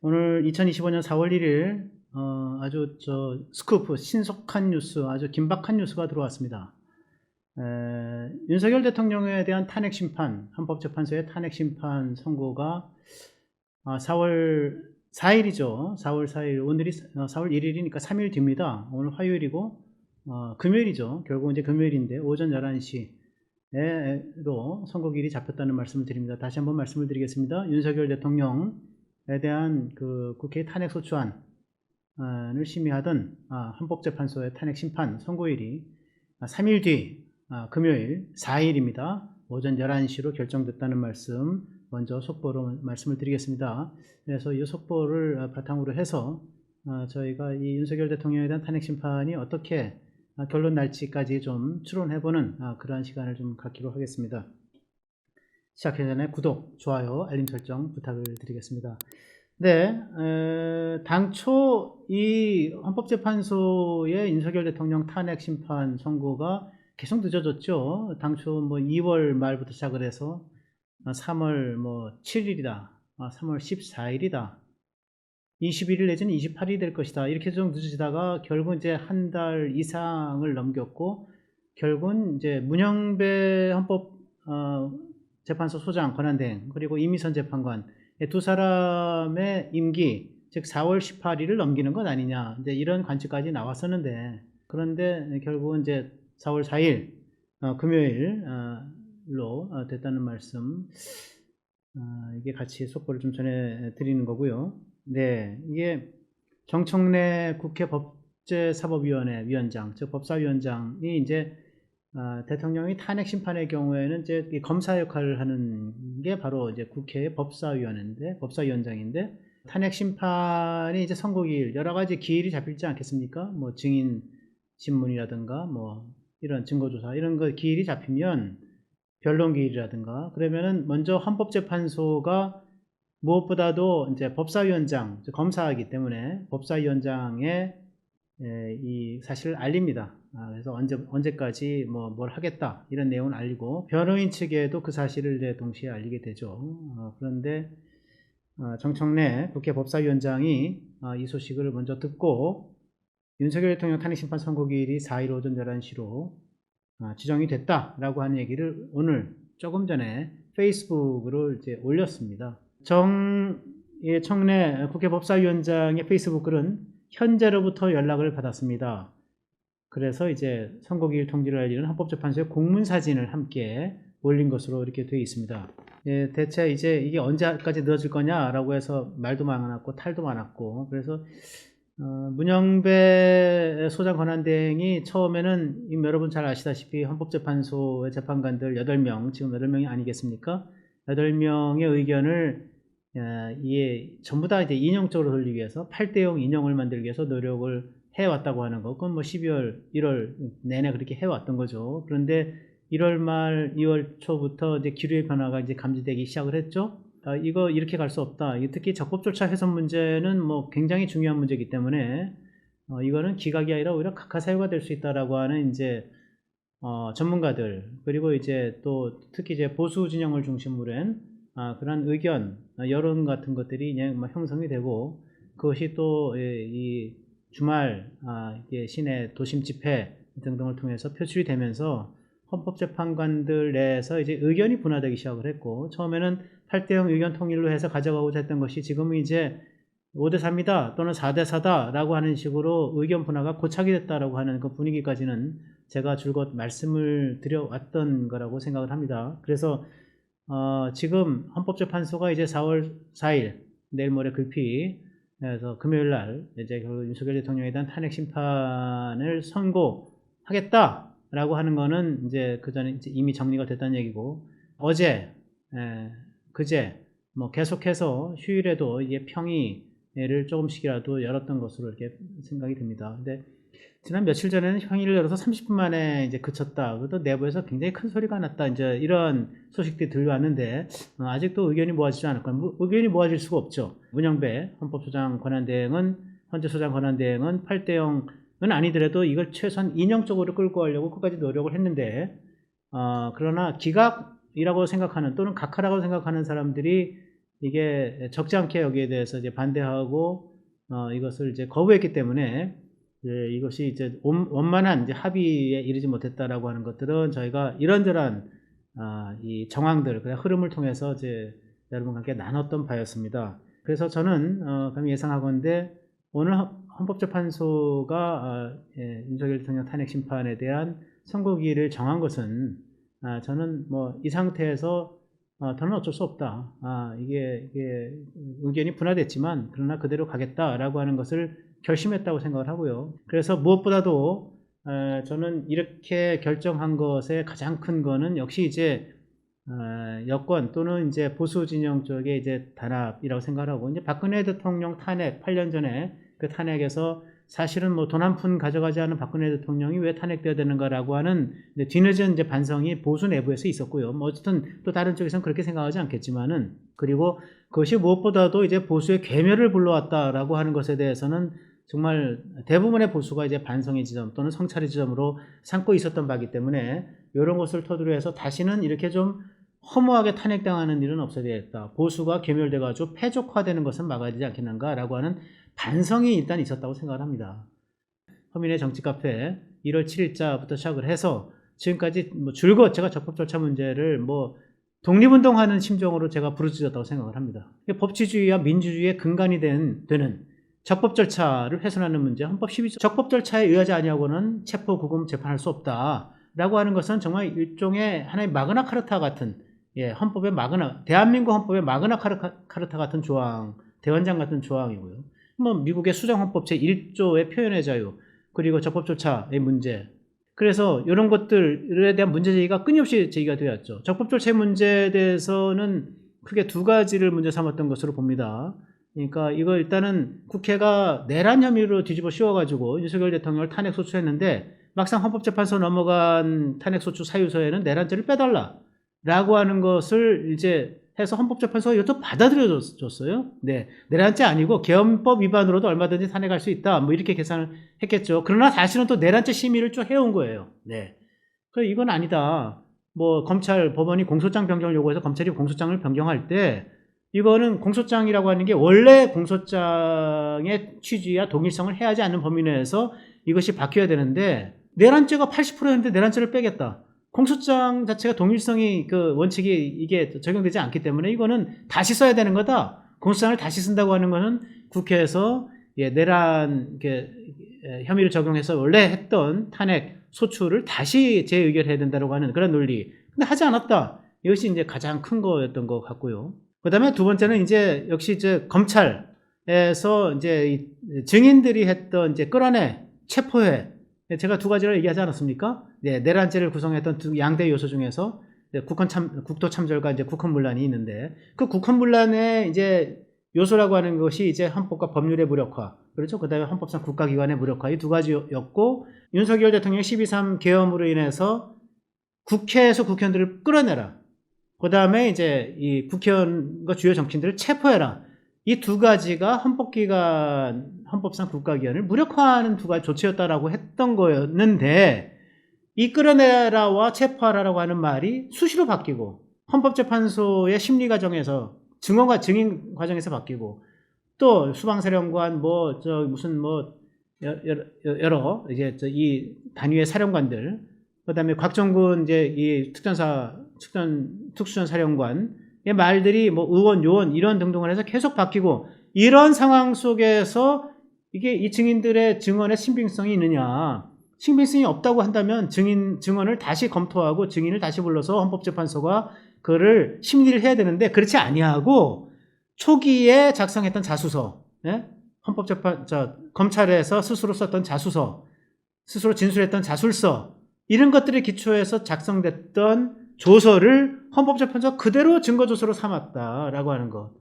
오늘 2025년 4월 1일 아주 스쿠프 신속한 뉴스, 아주 긴박한 뉴스가 들어왔습니다. 윤석열 대통령에 대한 탄핵 심판, 헌법재판소의 탄핵 심판 선고가 4월 4일이죠. 4월 4일, 오늘이 4월 1일이니까 3일 뒤입니다. 오늘 화요일이고 금요일이죠. 결국 이제 금요일인데 오전 11시로 선고일이 잡혔다는 말씀을 드립니다. 다시 한번 말씀을 드리겠습니다. 윤석열 대통령에 대한 그 국회 탄핵 소추안을 심의하던 헌법재판소의 탄핵 심판 선고일이 3일 뒤 금요일 4일입니다. 오전 11시로 결정됐다는 말씀 먼저 속보로 말씀을 드리겠습니다. 그래서 이 속보를 바탕으로 해서 저희가 이 윤석열 대통령에 대한 탄핵 심판이 어떻게 결론 날지까지 좀 추론해보는 그러한 시간을 좀 갖기로 하겠습니다. 시작하기 전에 구독, 좋아요, 알림 설정 부탁을 드리겠습니다. 네, 당초 이 헌법재판소의 윤석열 대통령 탄핵 심판 선고가 계속 늦어졌죠. 당초 2월 말부터 시작을 해서 3월 7일이다, 3월 14일이다, 21일 내지는 28일이 될 것이다. 이렇게 좀 늦어지다가 결국 이제 한 달 이상을 넘겼고, 결국은 이제 문영배 헌법재판소 소장 권한대행 그리고 이미선 재판관 두 사람의 임기, 즉 4월 18일을 넘기는 것 아니냐, 이제 이런 관측까지 나왔었는데, 그런데 결국은 이제 4월 4일 금요일로 됐다는 말씀, 이게 같이 속보를 좀 전해드리는 거고요. 네, 이게 정청래 국회 법제사법위원회 위원장, 즉 법사위원장이 이제 대통령이 탄핵 심판의 경우에는 이제 검사 역할을 하는 게 바로 이제 국회의 법사위원장인데, 탄핵 심판이 이제 선고기일, 여러 가지 기일이 잡힐지 않겠습니까? 증인 신문이라든가 이런 증거조사 이런 거 기일이 잡히면 변론 기일이라든가, 그러면은 먼저 헌법재판소가 무엇보다도 이제 법사위원장, 검사이기 때문에 법사위원장의 이 사실을 알립니다. 그래서 언제까지 뭘 하겠다 이런 내용을 알리고, 변호인 측에도 그 사실을 이제 동시에 알리게 되죠. 그런데 정청래 국회 법사위원장이 이 소식을 먼저 듣고 윤석열 대통령 탄핵심판 선고기일이 4일 오전 11시로 지정이 됐다라고 하는 얘기를 오늘 조금 전에 페이스북으로 이제 올렸습니다. 정청래 국회 법사위원장의 페이스북 글은 현재로부터 연락을 받았습니다. 그래서 이제 선고기일 통지를 알리는 헌법재판소의 공문사진을 함께 올린 것으로 이렇게 되어 있습니다. 대체 이제 이게 언제까지 늦어질 거냐라고 해서 말도 많았고 탈도 많았고, 그래서 문영배 소장 권한대행이 처음에는 여러분 잘 아시다시피 헌법재판소의 재판관들 8명, 지금 8명이 아니겠습니까? 8명의 의견을 전부 다 이제 인용적으로 돌리기 위해서 8대0 인용을 만들기 위해서 노력을 해왔다고 하는 거. 그건 12월, 1월 내내 그렇게 해왔던 거죠. 그런데 1월 말, 2월 초부터 이제 기류의 변화가 이제 감지되기 시작을 했죠. 이거 이렇게 갈 수 없다. 특히 적법절차 훼손 문제는 굉장히 중요한 문제이기 때문에 이거는 기각이 아니라 오히려 각하사유가 될 수 있다라고 하는 이제 전문가들, 그리고 이제 또 특히 이제 보수 진영을 중심으로 한 그런 의견, 여론 같은 것들이 그냥 형성이 되고, 그것이 또 이 주말 시내 도심 집회 등등을 통해서 표출이 되면서 헌법재판관들 내에서 이제 의견이 분화되기 시작을 했고, 처음에는 8대0 의견 통일로 해서 가져가고자 했던 것이 지금은 이제 5대4입니다 또는 4대4다 라고 하는 식으로 의견 분화가 고착이 됐다라고 하는 그 분위기까지는 제가 줄곧 말씀을 드려왔던 거라고 생각을 합니다. 그래서 지금 헌법재판소가 이제 4월 4일 내일 모레 글피해서 금요일 날 이제 윤석열 대통령에 대한 탄핵 심판을 선고하겠다라고 하는 거는 이제 그 전에 이미 정리가 됐다는 얘기고, 어제 그제 계속해서 휴일에도 이게 평의를 조금씩이라도 열었던 것으로 이렇게 생각이 듭니다. 근데 지난 며칠 전에는 평의를 열어서 30분 만에 이제 그쳤다. 그것도 내부에서 굉장히 큰 소리가 났다. 이제 이런 소식들이 들려왔는데 아직도 의견이 모아지지 않았고, 의견이 모아질 수가 없죠. 문영배 헌법소장 권한대행은, 헌재 소장 권한대행은 8대0은 아니더라도 이걸 최소한 인형적으로 끌고 가려고 끝까지 노력을 했는데, 그러나 기각이라고 생각하는 또는 각하라고 생각하는 사람들이 이게 적지 않게 여기에 대해서 이제 반대하고 이것을 이제 거부했기 때문에 이것이 이제 원만한 이제 합의에 이르지 못했다라고 하는 것들은 저희가 이런저런 이 정황들, 흐름을 통해서 이제 여러분과 함께 나눴던 바였습니다. 그래서 저는 감히 예상하건대 오늘 헌법재판소가 윤석열 대통령 탄핵 심판에 대한 선고기일을 정한 것은 저는 뭐 이 상태에서 더는 어쩔 수 없다. 이게 의견이 분화됐지만 그러나 그대로 가겠다라고 하는 것을 결심했다고 생각을 하고요. 그래서 무엇보다도 저는 이렇게 결정한 것의 가장 큰 거는 역시 이제 여권 또는 이제 보수 진영 쪽의 이제 단합이라고 생각하고, 이제 박근혜 대통령 탄핵 8년 전에 그 탄핵에서 사실은 뭐 돈 한 푼 가져가지 않은 박근혜 대통령이 왜 탄핵되어야 되는가라고 하는 이제 뒤늦은 이제 반성이 보수 내부에서 있었고요. 뭐 어쨌든 또 다른 쪽에서는 그렇게 생각하지 않겠지만은, 그리고 그것이 무엇보다도 이제 보수의 괴멸을 불러왔다라고 하는 것에 대해서는 정말 대부분의 보수가 이제 반성의 지점 또는 성찰의 지점으로 삼고 있었던 바이기 때문에 이런 것을 토대로 해서 다시는 이렇게 좀 허무하게 탄핵당하는 일은 없어야 되겠다. 보수가 괴멸돼가지고 패족화되는 것은 막아야 되지 않겠는가라고 하는 반성이 일단 있었다고 생각을 합니다. 허민의 정치카페 1월 7일자부터 시작을 해서 지금까지 뭐 줄곧 제가 적법 절차 문제를 뭐 독립운동하는 심정으로 제가 부르짖었다고 생각을 합니다. 법치주의와 민주주의의 근간이 되는 적법 절차를 훼손하는 문제, 헌법 12조 적법 절차에 의하지 아니하고는 체포, 구금, 재판할 수 없다라고 하는 것은 정말 일종의 하나의 마그나 카르타 같은, 헌법의 대한민국 헌법의 마그나 카르타 같은 조항, 대원장 같은 조항이고요. 뭐 미국의 수정헌법 제1조의 표현의 자유, 그리고 적법 절차의 문제. 그래서 이런 것들에 대한 문제 제기가 끊임없이 제기가 되었죠. 적법 절차의 문제에 대해서는 크게 두 가지를 문제 삼았던 것으로 봅니다. 그러니까 이거 일단은 국회가 내란 혐의로 뒤집어 씌워가지고 윤석열 대통령을 탄핵 소추했는데, 막상 헌법재판소 넘어간 탄핵소추 사유서에는 내란죄를 빼달라라고 하는 것을 이제 해서 헌법재판소가 이것도 받아들여줬어요. 네, 내란죄 아니고 개헌법 위반으로도 얼마든지 탄핵할 수 있다. 뭐 이렇게 계산을 했겠죠. 그러나 사실은 또 내란죄 심의를 쭉 해온 거예요. 네, 그래서 이건 아니다. 뭐 법원이 공소장 변경을 요구해서 검찰이 공소장을 변경할 때 이거는 공소장이라고 하는 게 원래 공소장의 취지와 동일성을 해야지 않는 범위 내에서 이것이 바뀌어야 되는데, 내란죄가 80%였는데 내란죄를 빼겠다. 공소장 자체가 동일성이 그 원칙이 이게 적용되지 않기 때문에 이거는 다시 써야 되는 거다. 공소장을 다시 쓴다고 하는 것은 국회에서 내란 혐의를 적용해서 원래 했던 탄핵 소추를 다시 재의결해야 된다고 하는 그런 논리. 근데 하지 않았다. 이것이 이제 가장 큰 거였던 것 같고요. 그 다음에 두 번째는 이제 역시 이제 검찰에서 이제 증인들이 했던 이제 끌어내 체포해, 제가 두 가지를 얘기하지 않았습니까? 네, 내란죄를 구성했던 두 양대 요소 중에서 국토 참전과 이제 국헌문란이 있는데, 그 국헌문란의 이제 요소라고 하는 것이 이제 헌법과 법률의 무력화, 그렇죠? 그 다음에 헌법상 국가기관의 무력화, 이 두 가지였고, 윤석열 대통령 12.3 계엄으로 인해서 국회에서 국회의원들을 끌어내라. 그 다음에 이제 이 국회의원과 주요 정치인들을 체포해라. 이 두 가지가 헌법상 국가기관을 무력화하는 두 가지 조치였다라고 했던 거였는데, 이 끌어내라와 체포하라라고 하는 말이 수시로 바뀌고, 헌법재판소의 심리 과정에서 증언과 증인 과정에서 바뀌고, 또 수방사령관 여러 이제 이 단위의 사령관들, 그다음에 곽정군 이제 이 특수전 사령관의 말들이 뭐 의원, 요원 이런 등등을 해서 계속 바뀌고, 이런 상황 속에서 이게 이 증인들의 증언에 신빙성이 있느냐, 신빙성이 없다고 한다면 증언을 다시 검토하고 증인을 다시 불러서 헌법재판소가 그를 심리를 해야 되는데, 그렇지 아니하고 초기에 작성했던 자수서, 검찰에서 스스로 썼던 자수서, 스스로 진술했던 자술서, 이런 것들을 기초해서 작성됐던 조서를 헌법재판소가 그대로 증거조서로 삼았다라고 하는 것.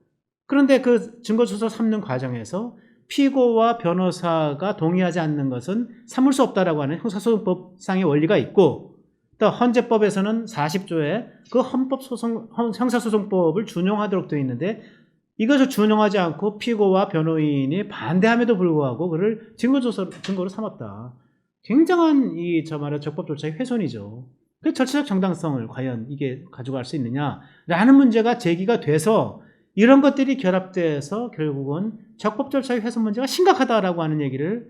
그런데 그 증거조서 삼는 과정에서 피고와 변호사가 동의하지 않는 것은 삼을 수 없다라고 하는 형사소송법상의 원리가 있고, 또 헌재법에서는 40조에 그 형사소송법을 준용하도록 되어 있는데, 이것을 준용하지 않고 피고와 변호인이 반대함에도 불구하고 그를 증거로 삼았다. 굉장한 적법 절차의 훼손이죠. 그 절차적 정당성을 과연 이게 가져갈 수 있느냐라는 문제가 제기가 돼서 이런 것들이 결합돼서 결국은 적법 절차의 훼손 문제가 심각하다라고 하는 얘기를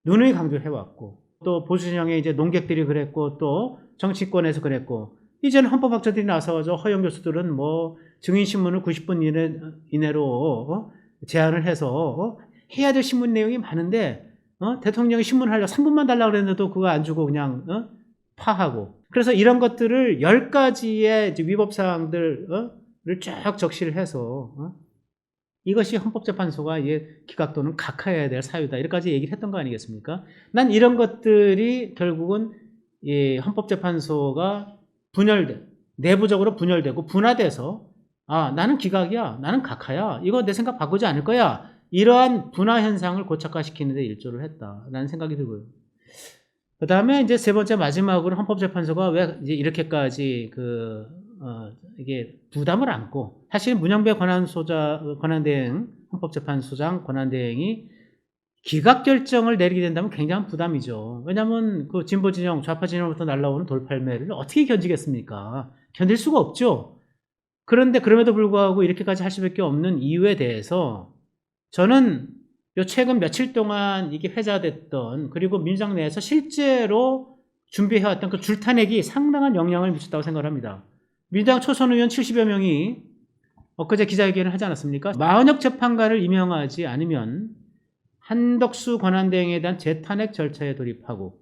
누누이 강조해왔고, 또 보수진영의 이제 논객들이 그랬고, 또 정치권에서 그랬고, 이제는 헌법학자들이 나서서 허영 교수들은 뭐 증인신문을 90분 이내로 제안을 해서 해야 될 신문 내용이 많은데 대통령이 신문하려고 3분만 달라고 그랬는데도 그거 안 주고 그냥 파하고, 그래서 이런 것들을 10가지의 위법사항들을 쫙 적시를 해서 이것이 헌법재판소가 기각 또는 각하해야 될 사유다, 이렇게까지 얘기를 했던 거 아니겠습니까? 난 이런 것들이 결국은 이 헌법재판소가 내부적으로 분열되고 분화돼서 나는 기각이야, 나는 각하야, 이거 내 생각 바꾸지 않을 거야, 이러한 분화 현상을 고착화시키는 데 일조를 했다라는 생각이 들고요. 그 다음에 이제 세 번째 마지막으로 헌법재판소가 왜 이제 이렇게까지 이게 부담을 안고, 사실 문영배 권한대행 헌법재판소장 권한대행이 기각 결정을 내리게 된다면 굉장한 부담이죠. 왜냐하면 그 진보 진영, 좌파 진영부터 날라오는 돌팔매를 어떻게 견디겠습니까? 견딜 수가 없죠. 그런데 그럼에도 불구하고 이렇게까지 할 수밖에 없는 이유에 대해서 저는 최근 며칠 동안 이게 회자됐던, 그리고 민주당 내에서 실제로 준비해왔던 그 줄타내기 상당한 영향을 미쳤다고 생각합니다. 민주당 초선 의원 70여 명이 엊그제 기자회견을 하지 않았습니까? 마은혁 재판관을 임명하지 않으면 한덕수 권한대행에 대한 재탄핵 절차에 돌입하고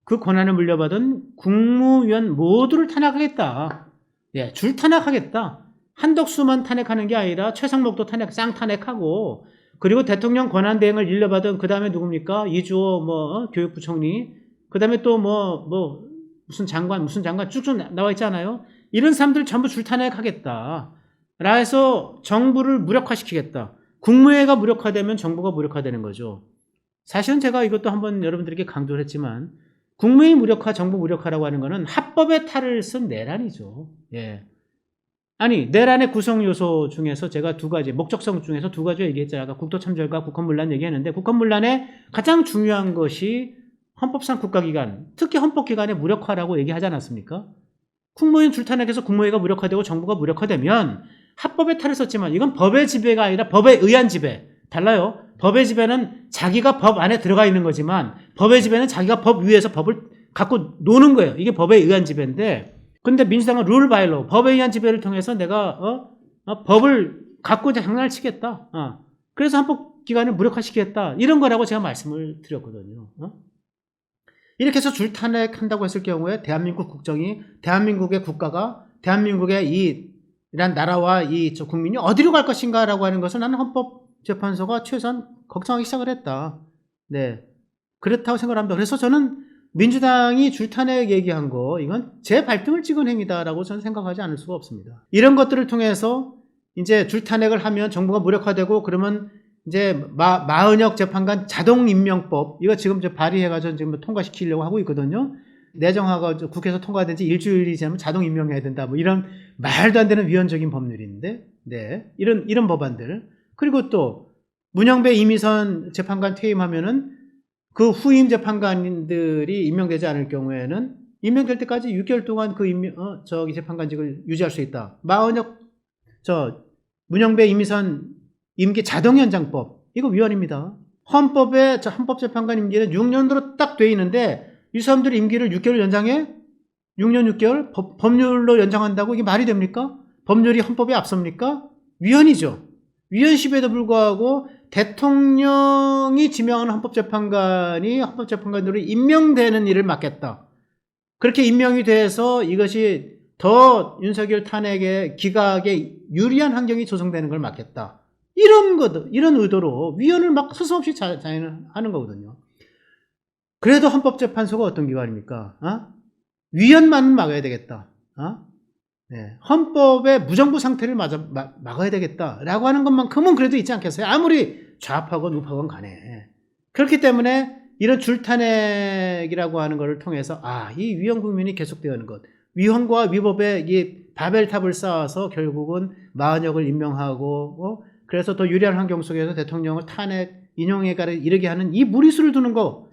그 권한을 물려받은 국무위원 모두를 탄핵하겠다. 줄탄핵하겠다. 한덕수만 탄핵하는 게 아니라 최상목도 쌍탄핵하고, 그리고 대통령 권한대행을 일려받은 그 다음에 누굽니까? 이주호 교육부총리, 그 다음에 또 무슨 장관 쭉쭉 나와 있잖아요. 이런 사람들 전부 줄탄핵하겠다. 라 해서 정부를 무력화시키겠다. 국무회의가 무력화되면 정부가 무력화되는 거죠. 사실은 제가 이것도 한번 여러분들에게 강조를 했지만, 국무회의 무력화, 정부 무력화라고 하는 거는 합법의 탈을 쓴 내란이죠. 아니, 내란의 구성 요소 중에서 제가 두 가지, 목적성 중에서 두 가지 얘기했잖아요. 아까 국토참절과 국헌문란 얘기했는데, 국헌문란의 가장 중요한 것이 헌법상 국가기관, 특히 헌법기관의 무력화라고 얘기하지 않았습니까? 국무회의 줄탄핵해서 국무회의가 무력화되고 정부가 무력화되면 합법의 탈을 썼지만, 이건 법의 지배가 아니라 법에 의한 지배. 달라요. 법의 지배는 자기가 법 안에 들어가 있는 거지만, 법의 지배는 자기가 법 위에서 법을 갖고 노는 거예요. 이게 법에 의한 지배인데, 근데 민주당은 룰 바이 로, 법에 의한 지배를 통해서 내가 법을 갖고 장난을 치겠다. 그래서 헌법기관을 무력화시키겠다. 이런 거라고 제가 말씀을 드렸거든요. 이렇게 해서 줄탄핵한다고 했을 경우에 대한민국 국정이, 대한민국의 국가가, 대한민국의 이란 나라와 국민이 어디로 갈 것인가라고 하는 것을 나는 헌법재판소가 최소한 걱정하기 시작을 했다. 그렇다고 생각을 합니다. 그래서 저는 민주당이 줄탄핵 얘기한 거, 이건 제 발등을 찍은 행위다라고 저는 생각하지 않을 수가 없습니다. 이런 것들을 통해서 이제 줄탄핵을 하면 정부가 무력화되고, 그러면 이제 마은혁 재판관 자동임명법, 이거 지금 발의해가지고 지금 통과시키려고 하고 있거든요. 내정화가 국회에서 통과된 지 일주일이 지나면 자동 임명해야 된다. 이런 말도 안 되는 위헌적인 법률인데, 이런 법안들. 그리고 또 문영배 이미선 재판관 퇴임하면은 그 후임 재판관들이 임명되지 않을 경우에는 임명될 때까지 6개월 동안 그 재판관직을 유지할 수 있다. 문영배 이미선 임기 자동연장법, 이거 위헌입니다. 헌법에 헌법재판관 임기는 6년으로 딱 돼 있는데 이 사람들이 임기를 6개월 연장해? 6년 6개월? 법률로 연장한다고 이게 말이 됩니까? 법률이 헌법에 앞섭니까? 위헌이죠. 위헌심에도 불구하고 대통령이 지명하는 헌법재판관이 헌법재판관으로 임명되는 일을 맡겠다. 그렇게 임명이 돼서 이것이 더 윤석열 탄핵의 기각에 유리한 환경이 조성되는 걸 막겠다. 이런 의도로 위헌을 막 서슴없이 자행하는 거거든요. 그래도 헌법재판소가 어떤 기관입니까? 위헌만은 막아야 되겠다. 헌법의 무정부 상태를 막아야 되겠다라고 하는 것만큼은 그래도 있지 않겠어요? 아무리 좌파건 우파건 간에. 그렇기 때문에 이런 줄탄핵이라고 하는 것을 통해서 이 위헌 국면이 계속되는 것, 위헌과 위법의 이 바벨탑을 쌓아서 결국은 마은혁을 임명하고 그래서 더 유리한 환경 속에서 대통령을 탄핵 인용에까지 이르게 하는 이 무리수를 두는 거,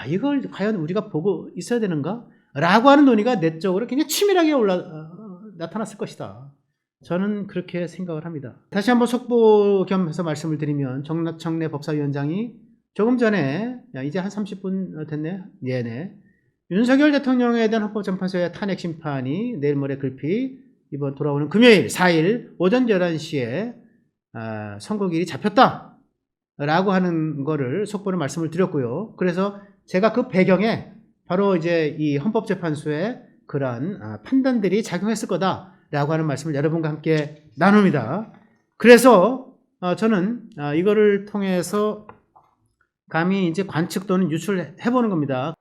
이걸 과연 우리가 보고 있어야 되는가? 라고 하는 논의가 내적으로 굉장히 치밀하게 나타났을 것이다. 저는 그렇게 생각을 합니다. 다시 한번 속보 겸해서 말씀을 드리면 정청래 법사위원장이 조금 전에 이제 한 30분 됐네. 네네. 윤석열 대통령에 대한 헌법재판소의 탄핵 심판이 내일 모레 글피 이번 돌아오는 금요일 4일 오전 11시에 선고일이 잡혔다 라고 하는 거를 속보로 말씀을 드렸고요. 그래서 제가 그 배경에 바로 이제 이 헌법재판소의 그러한 판단들이 작용했을 거다라고 하는 말씀을 여러분과 함께 나눕니다. 그래서 저는 이거를 통해서 감히 이제 관측 또는 유출해 보는 겁니다.